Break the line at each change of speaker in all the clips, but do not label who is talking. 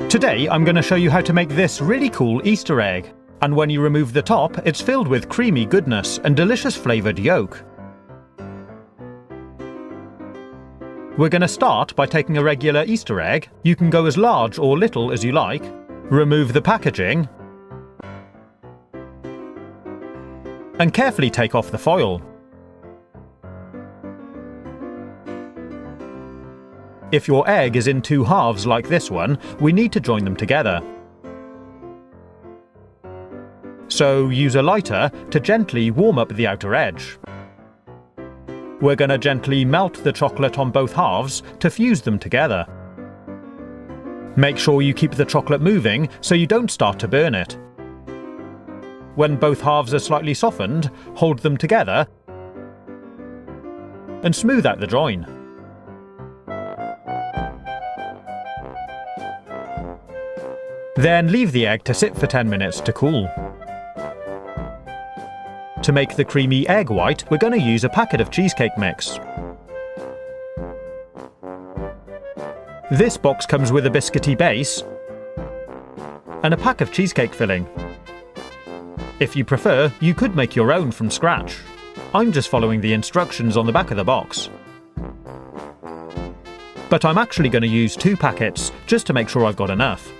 Today I'm going to show you how to make this really cool Easter egg. And when you remove the top, it's filled with creamy goodness and delicious flavoured yolk. We're going to start by taking a regular Easter egg. You can go as large or little as you like. Remove the packaging. And carefully take off the foil. If your egg is in two halves like this one, we need to join them together. So use a lighter to gently warm up the outer edge. We're going to gently melt the chocolate on both halves to fuse them together. Make sure you keep the chocolate moving so you don't start to burn it. When both halves are slightly softened, hold them together and smooth out the join. Then leave the egg to sit for 10 minutes to cool. To make the creamy egg white, we're going to use a packet of cheesecake mix. This box comes with a biscuity base and a pack of cheesecake filling. If you prefer, you could make your own from scratch. I'm just following the instructions on the back of the box. But I'm actually going to use 2 packets just to make sure I've got enough.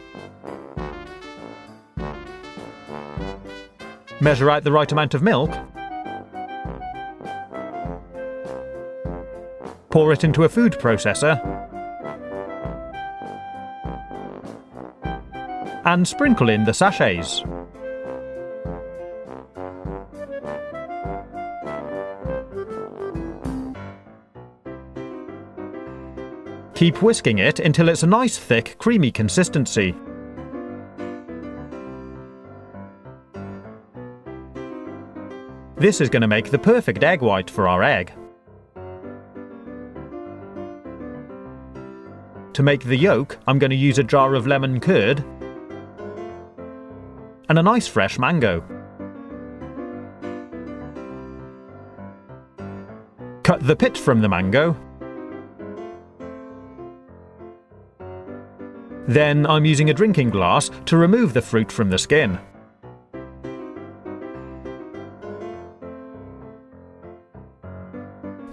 Measure out the right amount of milk. Pour it into a food processor. And sprinkle in the sachets. Keep whisking it until it's a nice thick, creamy consistency. This is going to make the perfect egg white for our egg. To make the yolk, I'm going to use a jar of lemon curd and a nice fresh mango. Cut the pit from the mango. Then I'm using a drinking glass to remove the fruit from the skin.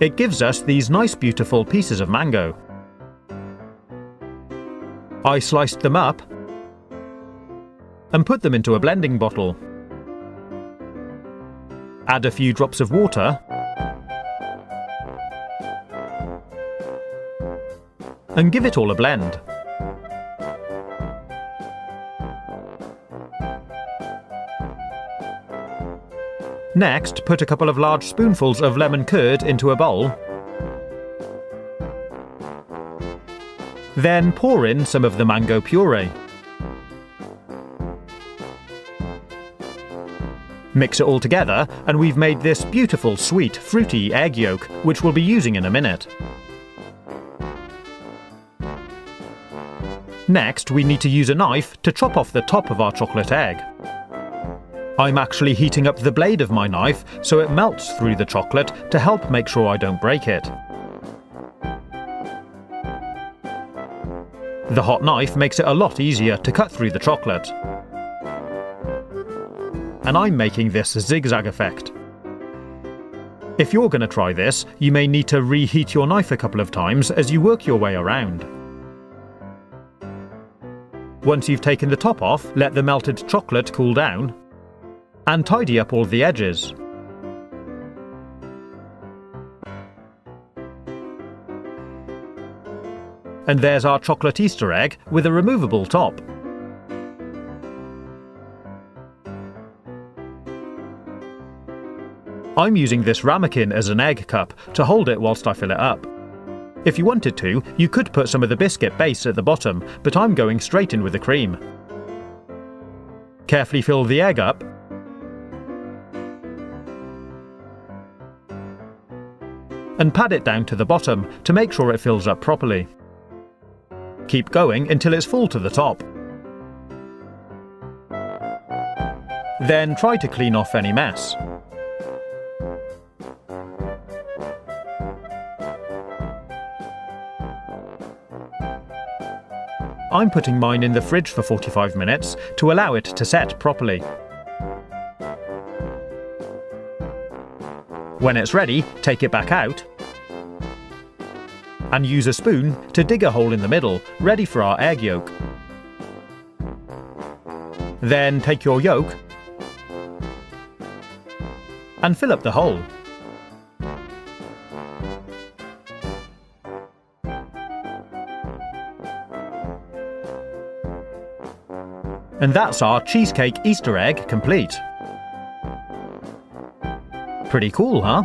It gives us these nice beautiful pieces of mango. I sliced them up and put them into a blending bottle. Add a few drops of water and give it all a blend. Next, put a couple of large spoonfuls of lemon curd into a bowl. Then pour in some of the mango puree. Mix it all together and we've made this beautiful, sweet, fruity egg yolk, which we'll be using in a minute. Next, we need to use a knife to chop off the top of our chocolate egg. I'm actually heating up the blade of my knife so it melts through the chocolate to help make sure I don't break it. The hot knife makes it a lot easier to cut through the chocolate. And I'm making this zigzag effect. If you're going to try this, you may need to reheat your knife a couple of times as you work your way around. Once you've taken the top off, let the melted chocolate cool down and tidy up all the edges. And there's our chocolate Easter egg with a removable top. I'm using this ramekin as an egg cup to hold it whilst I fill it up. If you wanted to, you could put some of the biscuit base at the bottom, but I'm going straight in with the cream. Carefully fill the egg up and pad it down to the bottom to make sure it fills up properly. Keep going until it's full to the top. Then try to clean off any mess. I'm putting mine in the fridge for 45 minutes to allow it to set properly. When it's ready, take it back out and use a spoon to dig a hole in the middle, ready for our egg yolk. Then take your yolk and fill up the hole. And that's our cheesecake Easter egg complete. Pretty cool, huh?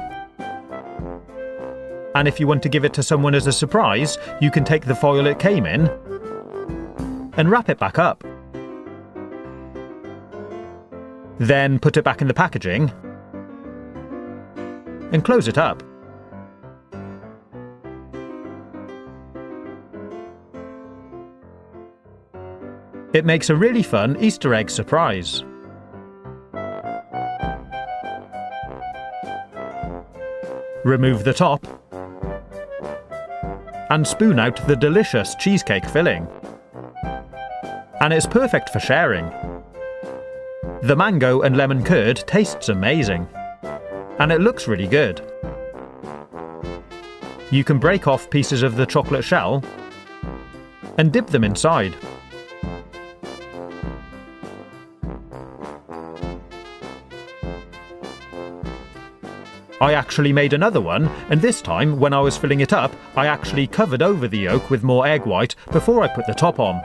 And if you want to give it to someone as a surprise, you can take the foil it came in and wrap it back up. Then put it back in the packaging and close it up. It makes a really fun Easter egg surprise. Remove the top and spoon out the delicious cheesecake filling. And it's perfect for sharing. The mango and lemon curd tastes amazing, and it looks really good. You can break off pieces of the chocolate shell and dip them inside. I actually made another one, and this time, when I was filling it up, I actually covered over the yolk with more egg white before I put the top on.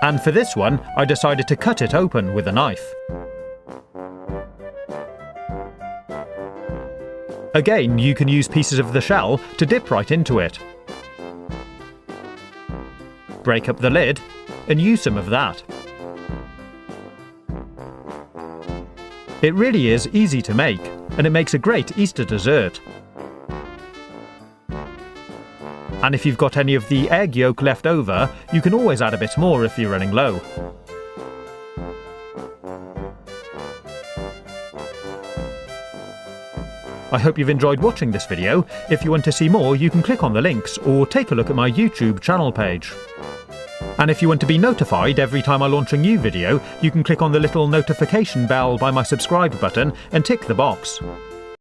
And for this one, I decided to cut it open with a knife. Again, you can use pieces of the shell to dip right into it. Break up the lid and use some of that. It really is easy to make, and it makes a great Easter dessert. And if you've got any of the egg yolk left over, you can always add a bit more if you're running low. I hope you've enjoyed watching this video. If you want to see more, you can click on the links or take a look at my YouTube channel page. And if you want to be notified every time I launch a new video, you can click on the little notification bell by my subscribe button and tick the box.